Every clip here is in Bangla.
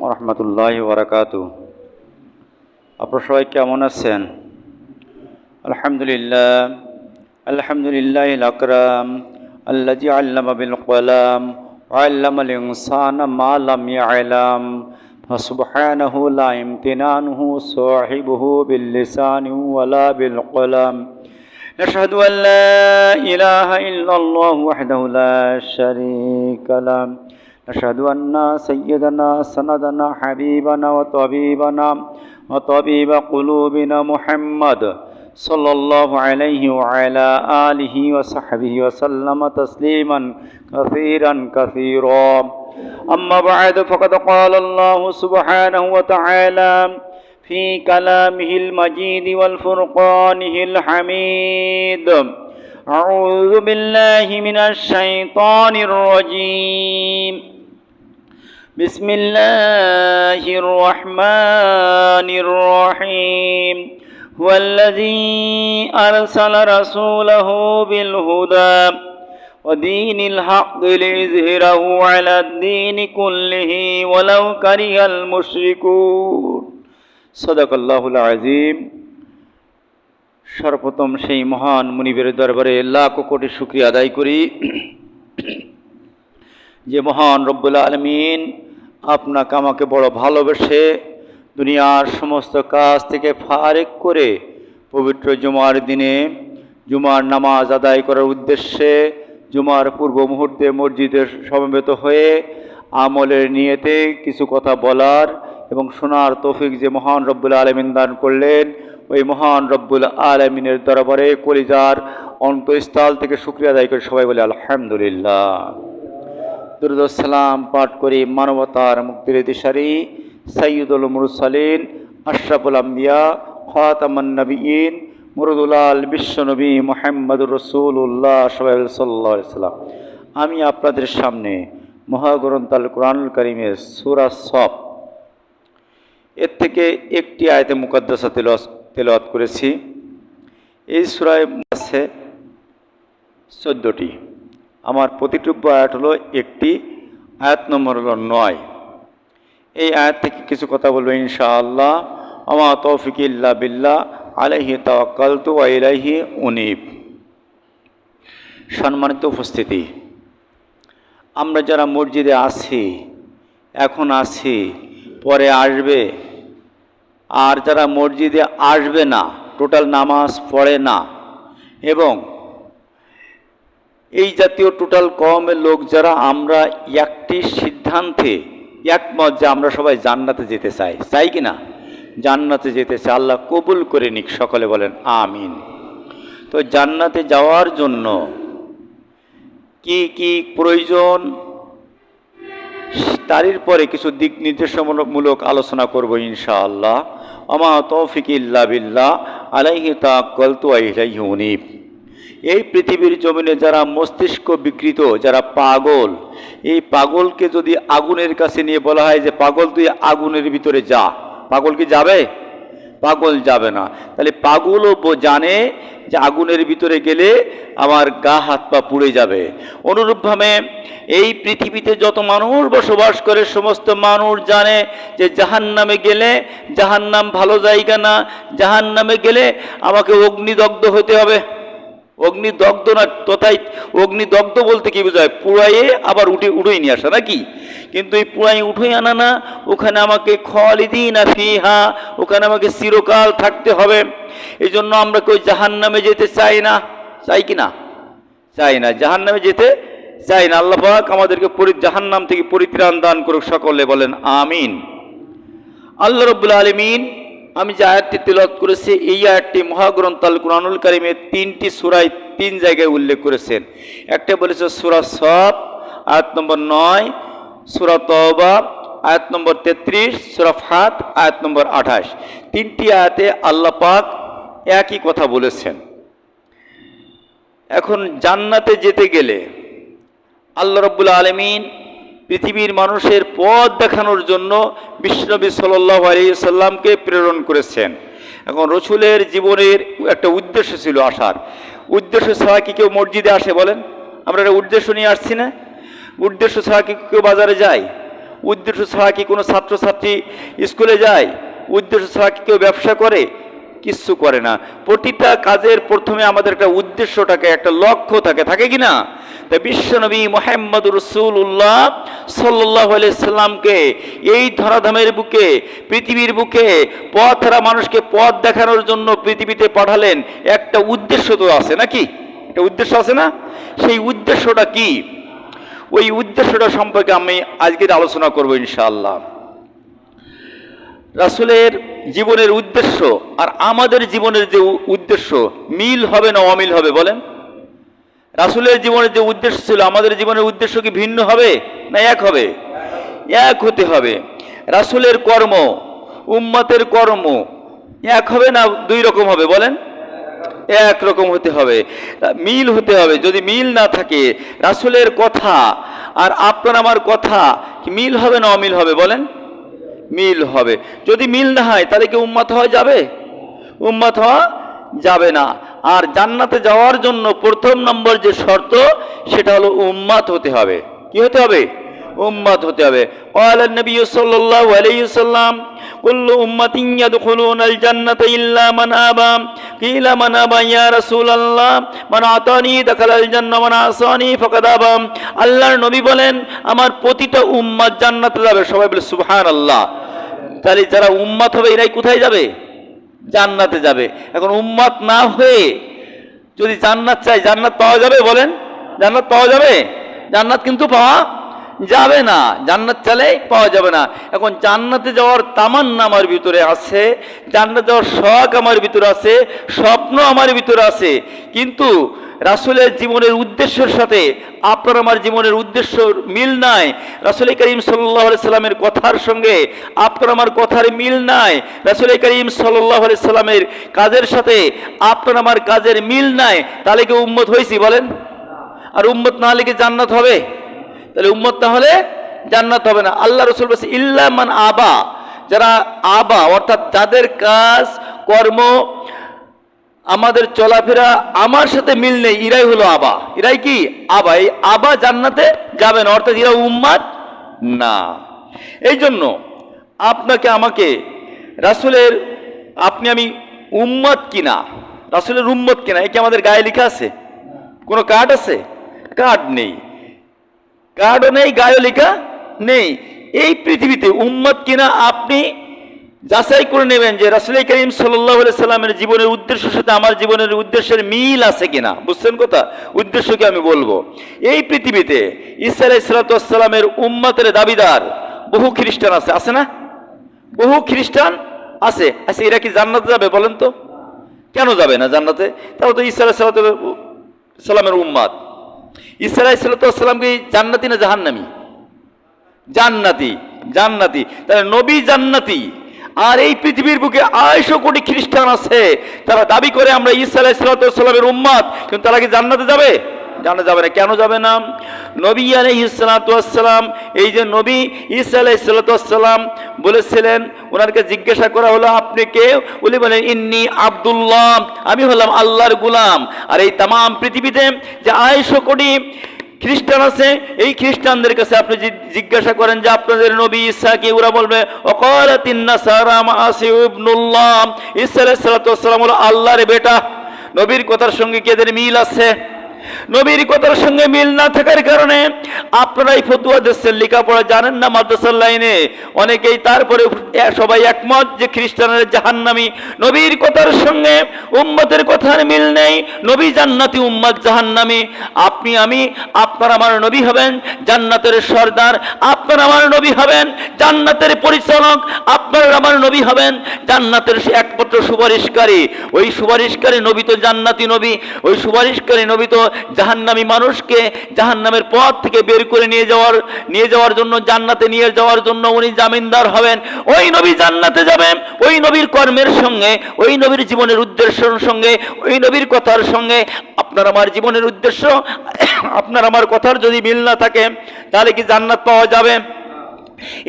ওরহমতুল্লাহি ওয়াবারাকাতুহু। আপনারা সবাই কেমন আছেন? আলহামদুলিল্লাহ, আলহামদুলিল্লাহিল আকরাম আল্লাযী আল্লামা বিল কলাম ওয়া আল্লামাল ইনসানা মা লাম ইয়ালাম ফাসুবহানাহু লা ইমতিনানুহু সাহিবুহু বিল লিসানি ওয়ালা বিল কলাম। নাশহাদু আল লা ইলাহা ইল্লাল্লাহু ওয়াহদাহু লা শারীকা লাহু نشهد أن سيدنا سندنا حبيبنا وطبيب قلوبنا محمد صلى الله عليه وعلى آله وصحبه وسلم تسليما كثيرا أما بعد فقد قال الله سبحانه وتعالى في كلامه المجيد والفرقانه الحميد: أعوذ بالله من الشيطان الرجيم. بسم الله الرحمن الرحيم. هو الذي أرسل رسوله بالهدى ودين الحق ليظهره على الدين كله ولو كره المشركون. صدق الله العظيم. সর্বপ্রথম সেই মহান মুনিবের দরবারে লাখ কোটি শুকরিয়া আদায় করি যে মহান রব্বুল আলামিন আপনাকে আমাকে বড় ভালোবেসে দুনিয়ার সমস্ত কাজ থেকে ফারেক করে পবিত্র জুমার দিনে জুমার নামাজ আদায় করার উদ্দেশ্যে জুমার পূর্ব মুহূর্তে মসজিদে সমবেত হয়ে আমলের নিয়তে কিছু কথা বলার এবং শোনার তৌফিক যে মহান রব্বুল আলামিন দান করলেন, ওই মহান রব্বুল আলামিনের দরবারে কলিজার অন্তঃস্থল থেকে শুকরিয়া আদায় করে সবাই বলে আলহামদুলিল্লাহ। দুরূদ ও সালাম পাঠ করি মানবতার মুক্তির দিশারি সাইয়্যিদুল মুরসালিন আশরাফুল আম্বিয়া খাতামুন নবিয়্যিন মুরদুল আল বিশ্বনবী মুহাম্মদুর রাসূলুল্লাহ সাল্লাল্লাহু আলাইহি ওয়াসাল্লাম। আমি আপনাদের সামনে মহাগ্রন্থ আল কোরআনুল কারীমের সূরা সফ এর থেকে একটি আয়াতে মুকাদ্দাসা তেলাওয়াত করেছি। এই সূরায় আছে 14টি। আমার প্রতিটুকু আয়াত হলো একটি, আয়াত নম্বর হলো 9। এই আয়াত থেকে কিছু কথা বলবো ইনশাআল্লাহ। আমা তৌফিক ইল্লা বিল্লাহ আলাইহি তাওয়াক্কালতু ওয়া ইলাইহি উনীব। সম্মানিত উপস্থিতি, আমরা যারা মসজিদে আছি, এখন আছি, পরে আসবে, আর যারা মসজিদে আসবে না, টোটাল নামাজ পড়ে না, এবং এই জাতীয় টোটাল কওমের লোক যারা, আমরা একটি সিদ্ধান্তে একমত যে আমরা সবাই জান্নাতে যেতে চাই, চাই কি না? জান্নাতে যেতে চাই। আল্লাহ কবুল করে নিক, সকলে বলেন আমিন। তো জান্নাতে যাওয়ার জন্য কি কি প্রয়োজন, তারির পরে কিছু দিক নির্দেশমূলক আলোচনা করব ইনশাআল্লাহ। আমা তৌফিক ইল্লা বিল্লাহ আলাইহি তাওয়াক্কালতু ওয়া ইলাইহি উনীব। এই পৃথিবীর জমিনে যারা মস্তিষ্ক বিকৃত, যারা পাগল, এই পাগলকে যদি আগুনের কাছে নিয়ে বলা হয় যে পাগল তুই আগুনের ভিতরে যা, পাগল কি যাবে? পাগল যাবে না। তাহলে পাগলও জানে যে আগুনের ভিতরে গেলে আমার গা হাত পা পুড়ে যাবে। অনুরূপভাবে এই পৃথিবীতে যত মানুষ বসবাস করে সমস্ত মানুষ জানে যে জাহান্নামে গেলে, জাহান্নাম ভালো জায়গা না, জাহান্নামে গেলে আমাকে অগ্নিদগ্ধ হতে হবে। অগ্নিদগ্ধ না, তথাই অগ্নিদগ্ধ বলতে কি বোঝায়? পুড়াইয়ে আবার উঠেই নিয়ে আসা নাকি? কিন্তু এই পুড়াই উঠে আনা না, ওখানে আমাকে খালিদিনা ফিহা, ওখানে আমাকে চিরকাল থাকতে হবে। এই জন্য আমরা কেউ জাহান্নামে যেতে চাই না, চাই কি না? চাই না, জাহান্নামে যেতে চাই না। আল্লাহ পাক আমাদেরকে জাহান্নাম থেকে পরিত্রাণ দান করুক, সকলে বলেন আমিন। আল্লাহ রাব্বুল আলামিন আমি যে আয়াতটি তেলাওয়াত করেছি, এই আয়াতটি মহাগ্রন্থ আল কোরআনুল কারীমের 3টি সূরায় 3 জায়গায় উল্লেখ করেছেন। একটা বলেছে সূরা সফ আয়াত নম্বর 9, সূরা তওবা আয়াত নম্বর 33, সূরা ফাত আয়াত নম্বর 28। 3টি আয়াতে আল্লাহ পাক একই কথা বলেছেন। এখন জান্নাতে যেতে গেলে আল্লাহ রাব্বুল আলামিন পৃথিবীর মানুষের পথ দেখানোর জন্য বিশ্বনবী সাল্লাল্লাহু আলাইহি সাল্লামকে প্রেরণ করেছেন। এখন রসুলের জীবনের একটা উদ্দেশ্য ছিল, আসার উদ্দেশ্য ছাড়া কি কেউ মসজিদে আসে বলেন? আমরা একটা উদ্দেশ্য নিয়ে আসছি না? উদ্দেশ্য ছাড়া কি কেউ বাজারে যায়? উদ্দেশ্য ছাড়া কি কোনো ছাত্রছাত্রী স্কুলে যায়? উদ্দেশ্য ছাড়া কি কেউ ব্যবসা করে? কিচ্ছু করে না। প্রতিটা কাজের প্রথমে আমাদের একটা উদ্দেশ্য থাকে, একটা লক্ষ্য থাকে, থাকে কি না? তাই বিশ্বনবী মুহাম্মদুর রাসূলুল্লাহ সাল্লাল্লাহু আলাইহি সাল্লামকে এই ধরাধামের বুকে, পৃথিবীর বুকে পথহারা মানুষকে পথ দেখানোর জন্য পৃথিবীতে পাঠালেন। একটা উদ্দেশ্য তো আছে নাকি? একটা উদ্দেশ্য আছে না? সেই উদ্দেশ্যটা কি? ওই উদ্দেশ্যটা সম্পর্কে আমি আজকে আলোচনা করব ইনশাআল্লাহ। রাসূলের জীবনের উদ্দেশ্য আর আমাদের জীবনের যে উদ্দেশ্য মিল হবে না অমিল হবে বলেন? রাসূলের জীবনের যে উদ্দেশ্য ছিল আমাদের জীবনের উদ্দেশ্য কি ভিন্ন হবে না এক হবে? এক হতে হবে। রাসূলের কর্ম উম্মতের কর্ম এক হবে না দুই রকম হবে বলেন? এক রকম হতে হবে, মিল হতে হবে। যদি মিল না থাকে রাসূলের কথা আর আপনার আমার কথা কি মিল হবে না অমিল হবে বলেন? মিল হবে। যদি মিল না হয় তাহলে কি উম্মত হওয়া যাবে? উম্মত হওয়া যাবে না। আর জান্নাতে যাওয়ার জন্য প্রথম নম্বর যে শর্ত সেটা হলো উম্মত হতে হবে। কি হতে হবে? উম্মত হতে হবে। ক্বালা নবী সাল্লাল্লাহু আলাইহি ওয়াসাল্লাম কুল্লু উম্মতিন ইয়াদখুলুনাল জান্নাতা ইল্লা মান আবা কিলা মান আবা ইয়া রাসূলুল্লাহ মান আতানি দাখালাল জান্নাহ মান আসানি ফাকাদ আবা। আল্লাহর নবী বলেন আমার প্রতিটা উম্মত জান্নাতে যাবে। সবাই বলে সুবহানাল্লাহ। তাহলে যারা উম্মত হবে এরাই কোথায় যাবে? জান্নাতে যাবে। এখন উম্মত না হয়ে যদি জান্নাত চাই জান্নাত পাওয়া যাবে বলেন? জান্নাত পাওয়া যাবে? জান্নাত কিন্তু পাওয়া যাবে না। জান্নাত চাইলেই পাওয়া যাবে না। এখন জান্নাতে যাওয়ার তামান্না আমার ভিতরে আছে, জান্নাতে যাওয়ার শখ আমার ভিতরে আছে, স্বপ্ন আমার ভিতরে আছে, কিন্তু রাসূলের জীবনের উদ্দেশ্যের সাথে আপনার আমার জীবনের উদ্দেশ্য মিল নাই। রাসূল করিম সাল্লাল্লাহু আলাইহি সাল্লামের কথার সঙ্গে আপনার আমার কথার মিল নাই। রাসূল করিম সাল্লাল্লাহু আলাইহি সাল্লামের কাজের সাথে আপনার আমার কাজের মিল নাই। তাহলে কি উম্মত হয়েছি বলেন? আর উম্মত না হলে কি জান্নাত হবে? তাহলে উম্মত না হলে জান্নাত হবে না। আল্লাহ রাসূল বলেছে ইল্লা মান আবা, যারা আবা অর্থাৎ যাদের কাজ কর্ম আমাদের চলাফেরা আমার সাথে মিল নেই, এরাই হলো আবা। এরাই কি আবা? এই আবা জান্নাতে যাবে না, অর্থাৎ এরা উম্মত না। এই জন্য আপনাকে আমাকে রাসূলের আপনি আমি উম্মত কিনা, রাসূলের উম্মত কিনা, এই কি আমাদের গায়ে লেখা আছে? কোনো কার্ড আছে? কার্ড নেই, কার্ডও নেই, গায়েও লেখা নেই। এই পৃথিবীতে উম্মত কিনা আপনি যাচাই করে নেবেন যে রাসূল করিম সাল্লাল্লাহু আলাইহি সাল্লামের জীবনের উদ্দেশ্যের সাথে আমার জীবনের উদ্দেশ্যের মিল আছে কিনা। বুঝছেন কথা? উদ্দেশ্যকে আমি বলবো। এই পৃথিবীতে ঈসা আলাইহিস সালাতু ওয়াস সালামের উম্মতের দাবিদার বহু খ্রিস্টান আছে, আছে না? বহু খ্রিস্টান আছে। আচ্ছা এরা কি জান্নাতে যাবে বলেন তো? কেন যাবে না জান্নাতে? তাও তো ঈসা আলাইহিস সালাতু সালামের উম্মত। ঈসা আলাইহিস সালাতু ওয়াস সালাম কি জান্নাতি না জাহান্নামী? জান্নাতি। জান্নাতি। তাহলে নবী জান্নাতি। আর এই পৃথিবীর বুকে 250 কোটি খ্রিস্টান আছে, তারা দাবি করে আমরা ঈসা আলাইহিস সালামের উম্মত, কিন্তু তারা কি জান্নাতে যাবে? জানা যাবে না। কেন যাবে না? নবী আলাইহিস সালাম, এই যে নবী ঈসা আলাইহিস সালাম বলেছিলেন, ওনাকে জিজ্ঞাসা করা হলো আপনি কে? উনি বলেন ইন্নী আব্দুল্লাহ, আমি হলাম আল্লাহর গোলাম। আর এই তামাম পৃথিবীতে যে 250 কোটি খ্রিস্টান আছে, এই খ্রিস্টানদের কাছে আপনি জিজ্ঞাসা করেন যে আপনাদের নবী ঈসা কে? ওরা বলবে ওয়াকালাতিন নাসারা মাসিহ ইবনুল্লাহ, ঈসা আলাইহিস সালাম হলো আল্লাহর বেটা। নবীর কথার সঙ্গে কি এদের মিল আছে? নবীর কথার সঙ্গে মিল না থাকার কারণে আপনারাই ফতোয়া দিচ্ছেন, লেখাপড়া জানেন না মাদ্রাসার লাইনে অনেকেই, তারপরে সবাই একমত যে খ্রিস্টানের জাহান্নামী। নবীর কথার সঙ্গে উম্মতের কথার মিল নেই, নবী জান্নাতি উম্মত জাহান্নামী। আপনি আমি আপনার আমার নবী হবেন জান্নাতের সর্দার, আপনার আমার নবী হবেন জান্নাতের পরিচালক, আপনার আমার নবী হবেন জান্নাতের একমাত্র সুপারিশকারী। ওই সুপারিশকারী নবী তো জান্নাতি নবী, ওই সুপারিশকারী নবী তো জাহান্নামী মানুষকে জাহান্নামের পথ থেকে বের করে নিয়ে যাওয়ার জন্য, জান্নাতে নিয়ে যাওয়ার জন্য উনি জামিনদার হবেন। ওই নবী জান্নাতে যাবেন, ওই নবীর কর্মের সঙ্গে, ওই নবীর জীবনের উদ্দেশ্যের সঙ্গে, ওই নবীর কথার সঙ্গে আপনার আমার জীবনের উদ্দেশ্য, আপনার আমার কথার যদি মিল না থাকে তাহলে কি জান্নাত পাওয়া যাবে?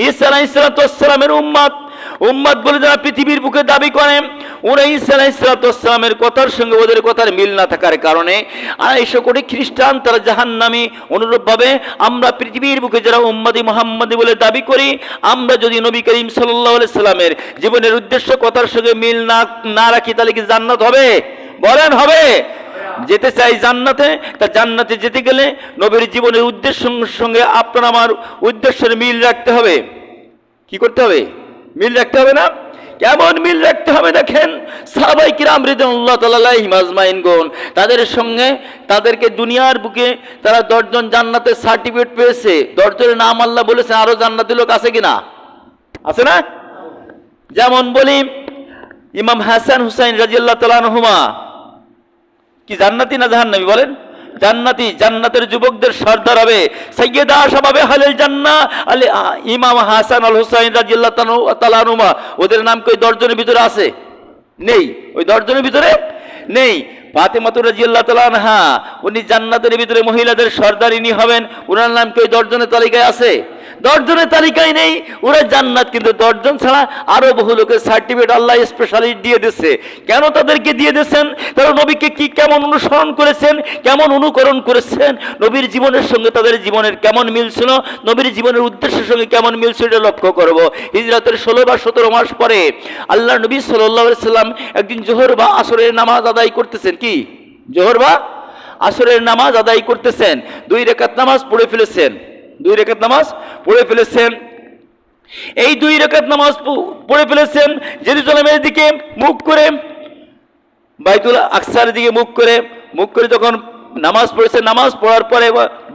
ঈসা আলাইহিস সালামের উম্মত বলে যারা পৃথিবীর বুকে দাবি করেন, ওরা ঈসা আলাইহিস সালামের কথার সঙ্গে ওদের কথার মিল না থাকার কারণে 250 কোটি খ্রিস্টান তারা জাহান্নামী। অনুরূপভাবে আমরা পৃথিবীর বুকে যারা উম্মতি মুহাম্মদী বলে দাবি করি, আমরা যদি নবী করিম সাল্লাল্লাহু আলাইহি সাল্লামের জীবনের উদ্দেশ্য কথার সঙ্গে মিল না রাখি, তাহলে কি জান্নাত হবে? বলেন হবে? যেতে চাই জান্নাতে, তা জান্নাতে যেতে গেলে নবীর জীবনের উদ্দেশ্যের সঙ্গে আপনার আমার উদ্দেশ্যের মিল রাখতে হবে। কি করতে হবে? মিল রাখতে হবে না? কেমন মিল রাখতে হবে দেখেন, সাহাবায়ে কিরাম রাদিয়াল্লাহু তাআলা আলাইহিম আজমাইনগণ, তাদের সঙ্গে তাদেরকে দুনিয়ার বুকে তারা 10 জন জান্নাতের সার্টিফিকেট পেয়েছে। 10 জনের নাম আল্লাহ বলেছেন, আরো জান্নাতি লোক আছে কিনা? আছে না? যেমন বলি, ইমাম হাসান হুসাইন রাদিয়াল্লাহু তাআলা আনহুমা কি জান্নাতি না জাহান্নামী? বলেন। জান্নাতি, জান্নাতের যুবকদের সর্দার হবে। সাইয়্যিদা শাবাবে আহলিল জান্নাহ ইমাম হাসান আল হুসাইন রাদিয়াল্লাহু তাআলা আনহুমা, ওদের নাম কি ওই 10 জনের ভিতরে আছে? নেই। ওই 10 জনের ভিতরে নেই। ফাতেমা রাদিয়াল্লাহু তাআলা আনহা, উনি জান্নাতের ভিতরে মহিলাদের সর্দারিনী হবেন, ওনার নাম কি ওই 10 জনের তালিকায় আছে? 10 জনের তালিকায় নেই। ওরা জান্নাত, কিন্তু 10 জন ছাড়া আরো বহু লোকের সার্টিফিকেট আল্লাহ স্পেশালি দিয়ে দিচ্ছে। কেন তাদেরকে দিয়ে দিয়েছেন? তারা নবীকে কি কেমন অনুসরণ করেছেন, কেমন অনুকরণ করেছেন, নবীর জীবনের সঙ্গে তাদের জীবনের কেমন মিল ছিল, নবীর জীবনের উদ্দেশ্যের সঙ্গে কেমন মিল ছিল, এটা লক্ষ্য করব। হিজরতের 16 বা 17 মাস পরে আল্লাহ নবী সাল্লাল্লাহু আলাইহি সাল্লাম একদিন জোহর বা আসরের নামাজ আদায় করতেছেন। কি জোহর বা আসরের নামাজ আদায় করতেছেন, 2 রাকাত নামাজ পড়ে ফেলেছেন। 2 রাকাত নামাজ পড়ে ফেলেছেন। এই 2 রাকাত নামাজ পড়ে ফেলেছেন জেরুজালেমের দিকে মুখ করে, বাইতুল আকসার দিকে মুখ করে যখন নামাজ পড়েছেন, নামাজ পড়ার পরে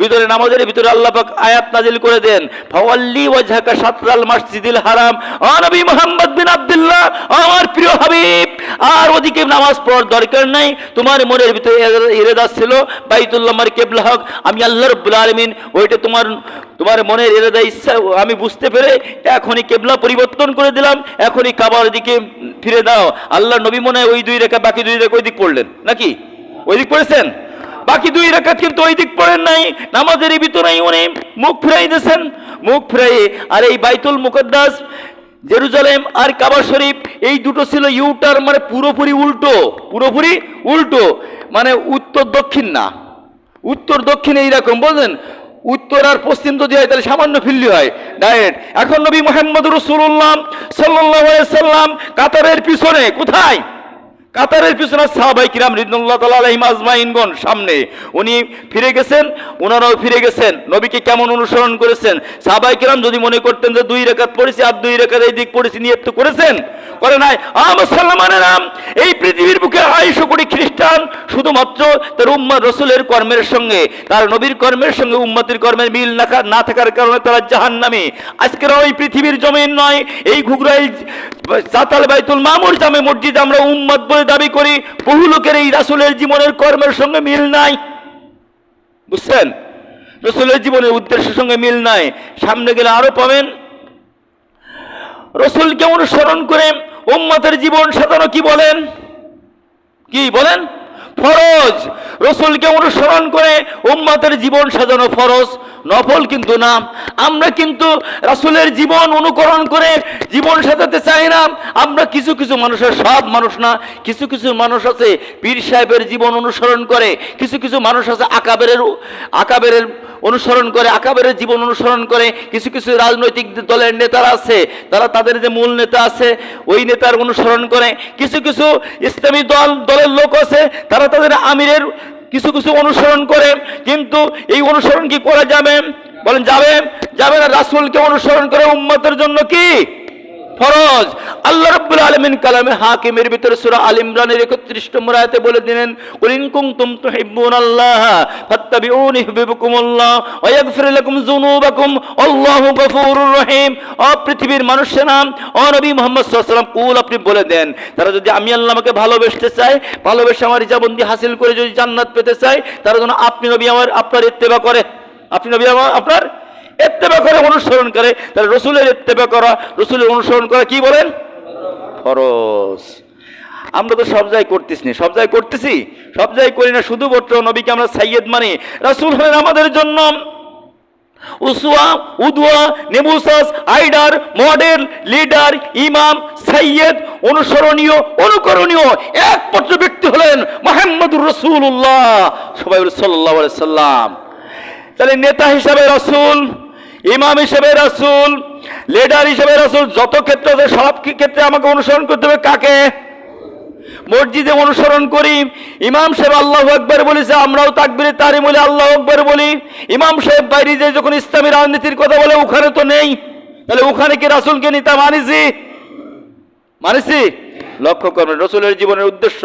ভিতরে নামাজের ভিতরে আল্লাহ পাক আয়াত নাজিল করে দেন, ফাওয়াল্লি ওয়াজহাকা শাতরাল মাসজিদিল হারাম। ও নবী মুহাম্মদ বিন আব্দুল্লাহ, আমার প্রিয় হাবিব, আর ওদিকে নামাজ পড়ার দরকার নাই। তোমার মনের ভিতরে ইরাদা ছিল বাইতুল্লাহ আমার কিবলা হক, আমি আল্লাহ রাব্বুল আলামিন ওইটা তোমার মনের ইরাদা ইচ্ছা আমি বুঝতে পেরে এখনই কিবলা পরিবর্তন করে দিলাম, এখনই কাবার দিকে ফিরে দাও। আল্লাহ নবী মনে হয় ওই 2 রাকাত, বাকি 2 রাকাত ওই দিক পড়লেন নাকি? ওই দিক পড়েছেন? বাকি 2 রাকাত কিন্তু ওই দিক পড়েন নাই, নামাজের ভিতরেই উনি মুখ ফিরাই দিয়েছেন। মুখ ফিরাই, আর এই বাইতুল মুকদ্দাস জেরুজালেম আর কাবা শরীফ এই দুটো ছিল ইউটার, মানে পুরোপুরি উল্টো, মানে উত্তর দক্ষিণ না, উত্তর দক্ষিণ এইরকম বললেন। উত্তর আর পশ্চিম যদি হয় তাহলে সামান্য ফিরলি হয় ডাইরেক্ট। এখন নবী মুহাম্মদ রাসূলুল্লাহ সাল্লাল্লাহু আলাইহি সাল্লাম কাতারের পিছনে, কোথায়? কাতারের পিছনে সাহাবায়ে কিরাম রাদিয়াল্লাহু তাআলা আলাইহিম আজমাইনগণ সামনে, উনি ফিরে গেছেন, ওনারাও ফিরে গেছেন। নবীকে কেমন অনুসরণ করেছেন? সাহাবায়ে কিরাম যদি মনে করতেন যে 2 রাকাত পড়েছি আর 2 রাকাত এই দিক পড়েছি, নিয়ত তো করেছেন? করে নাই। মুসলমানেরা, এই পৃথিবীর বুকে 250 কোটি খ্রিস্টান শুধুমাত্র তার উম্মত রাসূলের কর্মের সঙ্গে, তার নবীর কর্মের সঙ্গে উম্মতের কর্মের মিল না থাকার কারণে তারা জাহান্নামী। আজকের ওই পৃথিবীর জমিন নয়, এই ঘুগরাইল চাতাল বাইতুল মামুর জামে মসজিদ আমরা উম্মত বলে দাবি করি, বহু লোকের এই রাসূলের জীবনের কর্মের সঙ্গে মিল নাই। বুঝছেন? রাসূলের জীবনের উদ্দেশ্যের সঙ্গে মিল নাই। সামনে গেলে আরো পাবেন। রাসূলকে অনুসরণ করে উম্মতের জীবন সাজানো কি বলেন? কি বলেন? ফরজ। রাসূলকে অনুসরণ করে উম্মতের জীবন সাজানো ফরজ, নফল কিন্তু না। আমরা কিন্তু রাসূলের জীবন অনুকরণ করে জীবন সাজাতে চাই না। আমরা কিছু মানুষের, সব মানুষ না, কিছু মানুষ আছে পীর সাহেবের জীবন অনুসরণ করে, কিছু মানুষ আছে আকাবেরের অনুসরণ করে, আকাবেরের জীবন অনুসরণ করে। কিছু রাজনৈতিক দলের নেতারা আছে, তারা তাদের যে মূল নেতা আছে ওই নেতার অনুসরণ করে। কিছু ইসলামী দলের লোক আছে, তারা তাদের আমিরের কিছু অনুসরণ করে। কিন্তু এই অনুসরণ কি করা যাবে? বলেন যাবে না। রাসূলকে অনুসরণ করে উম্মতের জন্য কি ফরজ। আল্লাহ রাব্বুল আলামিন কালামে হাকিমের ভিতরে সূরা আল ইমরানের 31 নম্বর আয়াতে বলে দিলেন, কুল ইন কুনতুম তুহিব্বুনাল্লাহ ফাত্তাবিউনি ইউহিব্বুকুমুল্লাহ ওয়া ইয়াগফির লাকুম যুনুবাকুম আল্লাহু গফুরুর রহিম। ও পৃথিবীর মানুষের নাম, ও নবী মুহাম্মদ সাল্লাল্লাহু আলাইহি ওয়াসাল্লাম, কুল আপনি বলে দেন, তারা যদি আমি আল্লাহ আমাকে ভালোবাসতে চায়, ভালোবেসে আমার রিজাবন্দি হাসিল করে যদি জান্নাত পেতে চায়, তারা যেন আপনি নবী আপনার ইত্তেবা করে, আপনি নবী আপনার ইত্তেবা করে, অনুসরণ করে। তাহলে রাসূলের ইত্তেবা করা, রাসূলের অনুসরণ করা কি বলেন? ফরজ। আমরা তো সব জায়গায় করতেছি, সব জায়গায় করি না। শুধুমাত্র নবীকে আমরা সাইয়্যিদ মানি, রাসূল হলেন আমাদের জন্য উসওয়া, উদওয়া, নেবুসাস, আইডার, মডেল, লিডার, ইমাম, সাইয়্যেদ, অনুসরণীয়, অনুকরণীয় একমাত্র ব্যক্তি হলেন মুহাম্মদুর রাসূলুল্লাহ। সবাই বলে সাল্লাল্লাহু আলাইহি সাল্লাম। তাহলে নেতা হিসাবে রাসূল, ইমাম হিসাবে রাসূল, লিডার হিসাবে রাসূল, যত ক্ষেত্রে আছে সব ক্ষেত্রে আমাকে অনুসরণ করতে হবে কাকে? মসজিদে অনুসরণ করি, ইমাম সাহেব আল্লাহু আকবার বলেছে, আমরাও তাকবীরে তাহরিম বলে আল্লাহু আকবার বলি। ইমাম সাহেব বাইরে যে যখন ইসলামী রাজনীতির কথা বলে ওখানে তো নেই, তাহলে ওখানে কি রাসূলকে নিতে মানিছি? লক্ষ্য করবেন রাসূলের জীবনের উদ্দেশ্য,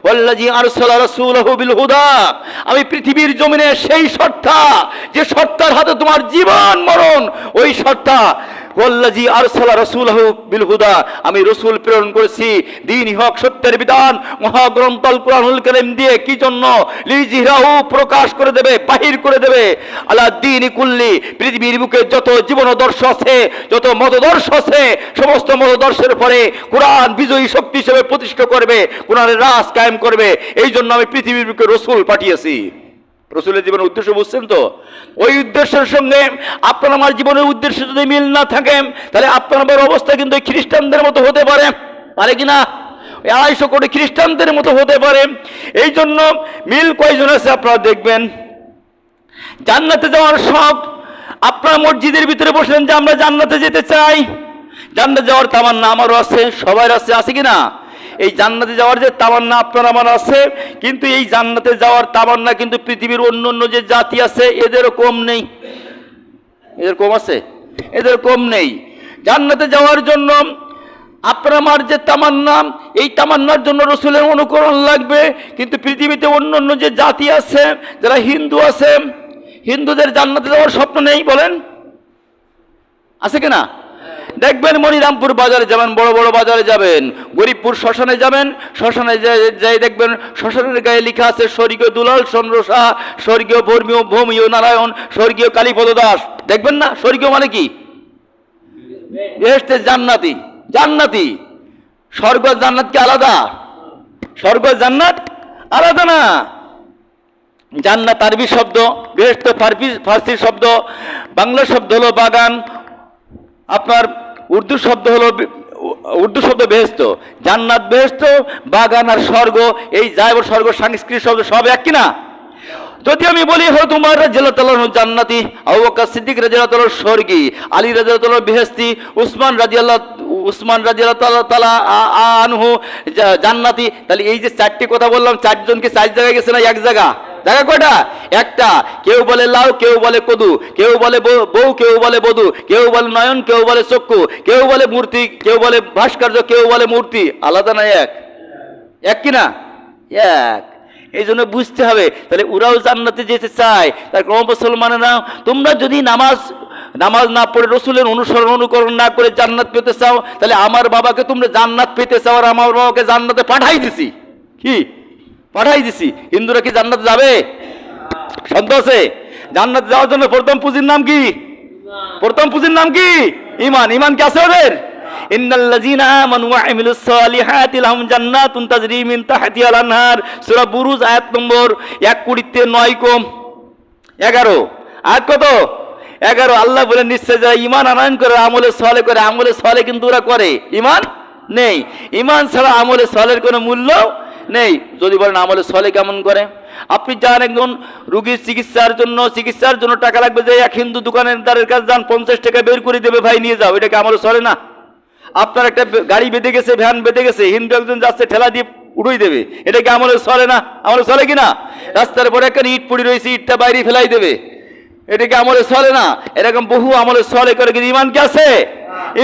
ওয়াল্লাযী আরসালা রাসূলাহু বিল হুদা, আমি পৃথিবীর জমিনে সেই সত্তা যে সত্তার হাতে তোমার জীবন মরণ, ওই সত্তা ওয়াল্লাযী আরসালা রাসূলাহু বিল হুদা, আমি রাসূল প্রেরণ করেছি দ্বীন হক, সত্যের বিধান মহাগ্রন্থ আল কুরআনুল কারীম দিয়ে। কি জন্য? লিজিহরাহু, প্রকাশ করে দেবে, বাহির করে দেবে, আলা দ্বীনি কুল্লি, পৃথিবীর বুকে যত জীবনাদর্শ আছে, যত মতদর্শ আছে, সমস্ত মতদর্শের পরে কোরআন বিজয়ী শক্তি হিসেবে প্রতিষ্ঠা করবে, কোরআনের রাজ কায়েম করবে। এই জন্য আমি পৃথিবীর বুকে রাসূল পাঠিয়েছি। রাসূলের জীবনের উদ্দেশ্য বুঝছেন তো? ওই উদ্দেশ্যের সঙ্গে আপনার আমার জীবনের উদ্দেশ্য যদি মিল না থাকে, তাহলে আপনার আমার অবস্থা কিন্তু খ্রিস্টানদের মতো হতে পারে কিনা? 250 কোটি খ্রিস্টানদের মতো হতে পারে। এই জন্য মিল কয়জন আছে আপনারা দেখবেন। জান্নাতে যাওয়ার শখ, আপনার মসজিদের ভিতরে বসলেন যে আমরা জান্নাতে যেতে চাই, জান্নাতে যাওয়ার তামান্না আমারও আছে, সবার আছে কিনা? এই জান্নাতে যাওয়ার যে তামান্না আপনার আমার আছে, কিন্তু এই জান্নাতে যাওয়ার তামান্না কিন্তু পৃথিবীর অন্য অন্য যে জাতি আছে এদেরও কম নেই। এদের কম আছে? এদের কম নেই। জান্নাতে যাওয়ার জন্য আপনার আমার যে তামান্না, এই তামান্নার জন্য রাসূলের অনুকরণ লাগবে। কিন্তু পৃথিবীতে অন্য অন্য যে জাতি আছে, যারা হিন্দু আছে, হিন্দুদের জান্নাতে যাওয়ার স্বপ্ন নেই, বলেন আছে কিনা? দেখবেন মনিরামপুর বাজারে যাবেন, বড় বড় বাজারে যাবেন, গরিবপুর শ্মশানে যাবেন, শ্মশানে যাই দেখবেন শ্মশানের গায়ে লেখা আছে স্বর্গীয় দুলাল চন্দ্র শাহ, স্বর্গীয় ভৌমীয় নারায়ণ, স্বর্গীয় কালীপদ দাস। দেখবেন না? স্বর্গীয় মানে কি? বেহেশতের জান্নাতি। জান্নাতি স্বর্গ জান্নাত কি আলাদা? স্বর্গ জান্নাত আলাদা না। জান্নাত আরবি শব্দ, বেহেশত ফার্সি শব্দ, বাংলা শব্দ হলো বাগান, আপনার উর্দু শব্দ বেহেশত। জান্নাত, বেহেশত, বাগান আর স্বর্গ, এই জায়ব স্বর্গ সংস্কৃত শব্দ সব এক কিনা? যদি আমি বলি হযরত উমর রাদিয়াল্লাহু তাআলা জান্নাতি, আবু বকর সিদ্দিক রাদিয়াল্লাহু তাআলা স্বর্গী, আলী রাদিয়াল্লাহু তাআলা বেহেশতি, উসমান রাদিয়াল্লাহু তাআলা আনহু জান্নাতি, তাহলে এই যে চারটি কথা বললাম, চারজনকে চার জায়গায় গেছে না এক জায়গা? জায়গা কয়টা? একটা। কেউ বলে লাউ, কেউ বলে কদু, কেউ বলে বউ, কেউ বলে বধূ, কেউ বলে নয়ন, কেউ বলে চক্ষু, কেউ বলে মূর্তি, কেউ বলে ভাস্কর্য, কেউ বলে মূর্তি। আলাদা না এক কিনা? এক। এই জন্য বুঝতে হবে, তাহলে ওরাও জান্নাতে যেতে চায়। তার কোন মুসলমানেরা, তোমরা যদি নামাজ না পড়ে রাসূলের অনুকরণ না করে জান্নাত পেতে চাও, তাহলে আমার বাবাকে তোমরা জান্নাত পেতে চাও, আর আমার বাবাকে জান্নাতে পাঠাই দিছি। কি পাঠাই দিছি? হিন্দুরা কি জান্নাতে যাবে? সন্দেহ আছে? জান্নাতে যাওয়ার জন্য প্রথম পুঁজির নাম কি? প্রথম পুঁজির নাম কি? ঈমান। ঈমান কি আছে ওদের? ইন্নাল্লাযীনা আমানু ওয়া আমিলুস সালিহাতি লাহুম জান্নাতুন তাজরি মিন তাহতিহাল আনহার। সূরা বুরুজ আয়াত নম্বর 1:9-11। আয়াত কত? 11। আল্লাহ বলেন, নিশ্চয় যারা ঈমান আনয়ন করে, আমলে সালেহ করে, আমলে সালেহ কিন্তু ওরা করে, ঈমান নেই। ঈমান ছাড়া আমলে সালেহের কোনো মূল্য নেই। যদি বলেন আমলে সালেহ কেমন করে? আপনি যান একজন রোগীর চিকিৎসার জন্য টাকা লাগবে, যে এক হিন্দু দোকানদারের কাছে যান, 50 টাকা বের করে দেবে, ভাই নিয়ে যাও, এটাকে আমলে সালেহ না? আপনার একটা গাড়ি বেঁধে গেছে, ভ্যান বেঁধে গেছে, হিন্দু একজন যাচ্ছে ঠেলা দিয়ে উড়িয়ে দেবে, এটাকে আমলে সালেহ না? আমলে সালেহ কিনা? রাস্তার পরে একটা ইট পড়ে রয়েছে, ইটটা বাইরে ফেলাই দেবে, এটাকে আমলে সালেহ না? এরকম বহু আমলে সালেহ করে, কিন্তু ঈমান কি আছে?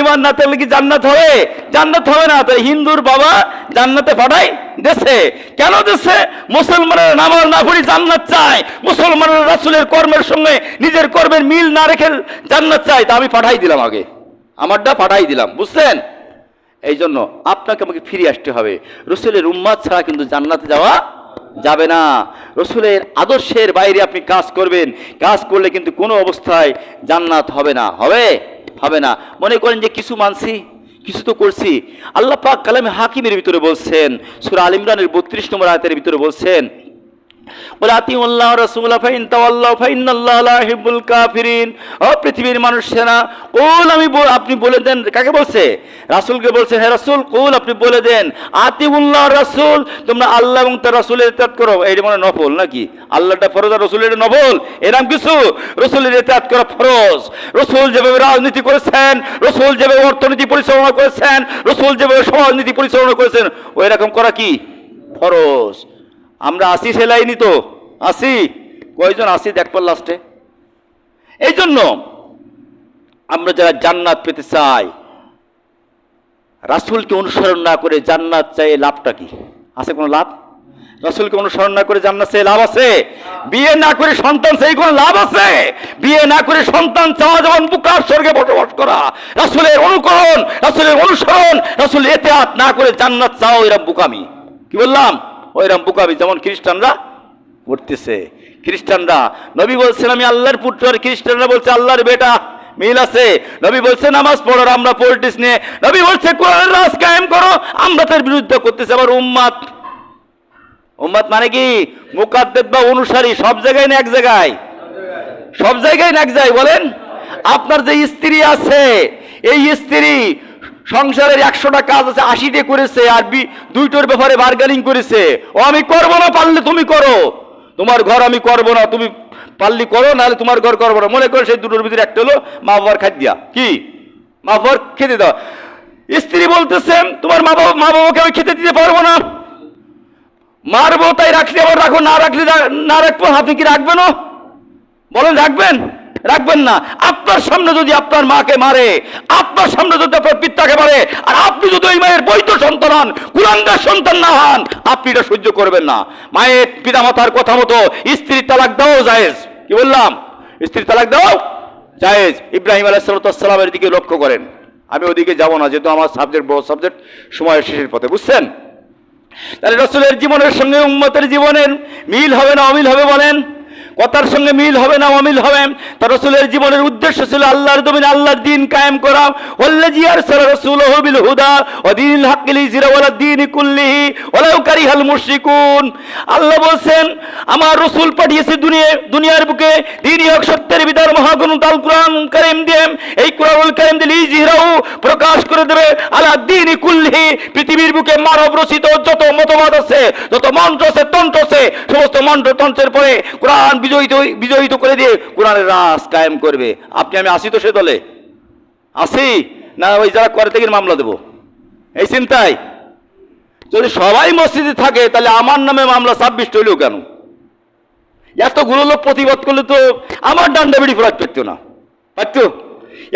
ঈমান না থাকলে কি জান্নাত হবে? জান্নাত হবে না। তাই হিন্দুর বাবা জান্নাতে পাঠাই দেশে। কেন দেশে? মুসলমানের নামাজ না পড়ি জান্নাত চায়, মুসলমানের রাসূলের কর্মের সঙ্গে নিজের কর্মের মিল না রেখে জান্নাত চায়। তা আমি পাঠাই দিলাম, আগে আমারটা পাঠাই দিলাম, বুঝছেন? এই জন্য আপনাকে আমাকে ফিরে আসতে হবে। রাসূলের উম্মত ছাড়া কিন্তু জান্নাতে যাওয়া যাবে না। রাসূলের আদর্শের বাইরে আপনি কাজ করবেন, কাজ করলে কিন্তু কোনো অবস্থায় জান্নাত হবে না। হবে না। মনে করেন যে কিছু মানছি, কিছু তো করছি। আল্লাহ পাক কালামে হাকিমের ভিতরে বলছেন, সূরা আল ইমরানের 32 নম্বর আয়াতের ভিতরে বলছেন, বলে আতিউল্লাহ রাসূলা ফাইন তাওয়াল্লাউ ফাইন্নাল্লাহা লা ইউহিব্বুল কাফিরিন। ও পৃথিবীর মানুষেরা, কুল আপনি বলে দেন। কাকে বলছে? রাসূলকে বলছে, হে রাসূল কুল আপনি বলে দেন আতিউল্লাহ রাসূল, তোমরা আল্লাহ এবং তার রাসূলের ইতাআত করো। এইটা মানে নফল নাকি? আল্লাহটা ফরজ আর রাসূলের নফল, এরকম কিছু? রাসূলের ইতাআত করা ফরজ। রাসূল যেভাবে রাজনীতি করেছেন, রাসূল যেভাবে অর্থনীতি পরিচালনা করেছেন, রাসূল যেভাবে সমাজনীতি পরিচালনা করেছেন, ওই রকম করা কি ফরজ। আমরা আসি সেলাইনি তো, আসি কয়জন আসি দেখবার লাস্টে। এই জন্য আমরা যারা জান্নাত পেতে চাই, রাসূলকে অনুসরণ না করে জান্নাত চাই, লাভটা কি আছে? কোনো লাভ? রাসূলকে অনুসরণ না করে জান্নাত চাই লাভ আছে? বিয়ে না করে সন্তান চাই কোনো লাভ আছে? বিয়ে না করে সন্তান চাওয়া যেমন বুকার স্বর্গে বসবাস করা। রাসূলের অনুকরণ, রাসূলের অনুসরণ, রাসূলের ইতিআত না করে জান্নাত চাও, এরকম বুকামি। কি বললাম? ওইরকম বুকামি যেমন খ্রিস্টানরা করতেছে। খ্রিস্টানরা, নবী বলছেন আমি আল্লাহর পুত্র, আর খ্রিস্টানরা বলছে আল্লাহর বেটা। মিল আছে? নবী বলছে নামাজ পড়ো, আমরা পলিটিক্স নিয়ে। নবী বলছে কোরআনের রাজ কায়েম করো, আমরা তার বিরুদ্ধে করতেছে। আবার উম্মাত, উম্মাত মানে কি? মুকাদ্দেদ বা অনুসারী। সব জায়গায় না এক জায়গায়? সব জায়গায় না এক জায়গায়? বলেন। আপনার যে স্ত্রী আছে, এই স্ত্রী সংসারের 100টা কাজ আছে, 80টা করেছে, আর 2টোর ব্যাপারে বার্গেনিং করেছে। ও আমি করবো না, পারলে তুমি করো। তোমার ঘর আমি করবো না, তুমি পারলি করো, নাহলে তোমার ঘর করবো না। মনে করো সেই দুটোর ভিতরে একটা হলো মা বাবার খাদ্য দিয়া, কি মা বাবার খেতে দাও। স্ত্রী বলতেছে তোমার মা বাবাকে আমি খেতে দিতে পারবো না, মারবো, তাই রাখলে আবার রাখো, না রাখলে না রাখবো। আপনি কি রাখবেন? বলেন রাখবেন? রাখবেন না। আপনার সামনে যদি আপনার মাকে মারে, আপনার সামনে যদি আপনার পিতাকে মারে, আর আপনি যদি ওই মায়ের বৈধ সন্তান হন, কুলাঙ্গার সন্তান না হন, আপনি এটা সহ্য করবেন না। মায়ের পিতা মাতার কথা মতো স্ত্রীর তালাক দাও জায়েজ। কি বললাম? স্ত্রীর তালাক দাও জায়েজ। ইব্রাহিম আলাইহিস সালামের দিকে লক্ষ্য করেন। আমি ওদিকে যাব না, যেহেতু আমার সাবজেক্ট বড় সাবজেক্ট, সময়ের শেষের পথে, বুঝছেন? তাহলে রাসূলের জীবনের সঙ্গে উম্মতের জীবনের মিল হবে না অমিল হবে? বলেন। কথার সঙ্গে মিল হবে না অমিল হবে? তার রাসূলের জীবনের উদ্দেশ্য ছিল আল্লাহর জমিনে আল্লাহর দ্বীন কায়েম করা। ওয়াল্লাযী আরসালা রাসূলাহু বিল হুদা ওয়া দীনিল হাক্কি লিইয়ুযহিরাহু আলাদ দীনি কুল্লিহি ওয়ালাউ কারিহাল মুশরিকুন। আল্লাহ বলেন আমার রাসূল পাঠিয়েছে দুনিয়ার বুকে দ্বীনি হক সত্যের বিধান মহাগ্রন্থ আল কুরআন কারীম দিয়ে, এই কুরআনুল কারীম দিয়ে লিইয়ুযহিরাহু প্রকাশ করে দেবে আলাদ দীনি কুল্লিহি, পৃথিবীর বুকে মানব রচিত যত মতবাদ আছে, যত মন্ত্র আছে, তন্ত্র আছে, সমস্ত মন্ত্র তন্ত্রের পরে কোরআন বিজয়িত করে দিয়ে কোরআনের রাজ কায়েম করবে। আপনি আমি আসি তো সে দলে? আসি না ওই যারা করে থেকে মামলা দেব এই চিন্তায়? যদি সবাই মসজিদে থাকে তাহলে আমার নামে মামলা 26 হইলেও কেন? এতগুলো লোক প্রতিবাদ করলে তো আমার ডান্ডা বেড়ি ফেরাত পারতো না, পারতো?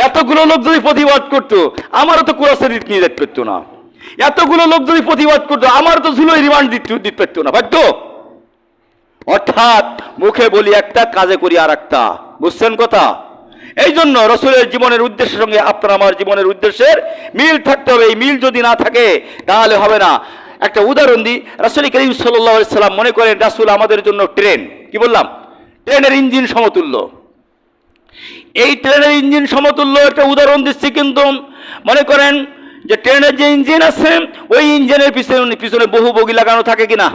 এতগুলো লোক যদি প্রতিবাদ করতো আমারও তো কুরাসের রিট নিয়ে যেতে পারতো না। এতগুলো লোক যদি প্রতিবাদ করতো আমারও তো ঝুলোই রিমান্ড দিতে পারতো না, পারতো? অর্থাৎ মুখে বলি একটা, কাজে করি আর একটা। বুঝছেন কথা? এই জন্য রাসূলের জীবনের উদ্দেশ্যের সঙ্গে আপনার আমার জীবনের উদ্দেশ্যের মিল থাকতে হবে। এই মিল যদি না থাকে তাহলে হবে না। একটা উদাহরণ দিই। রাসূল করিম সাল্লাল্লাহু আলাইহি সাল্লাম, মনে করেন রাসূল আমাদের জন্য ট্রেন, কি বললাম, ট্রেনের ইঞ্জিন সমতুল্য। এই ট্রেনের ইঞ্জিন সমতুল্য একটা উদাহরণ দিচ্ছি, কিন্তু মনে করেন যে ট্রেনের যে ইঞ্জিন আছে ওই ইঞ্জিনের পিছনে বহু বগি লাগানো থাকে কিনা?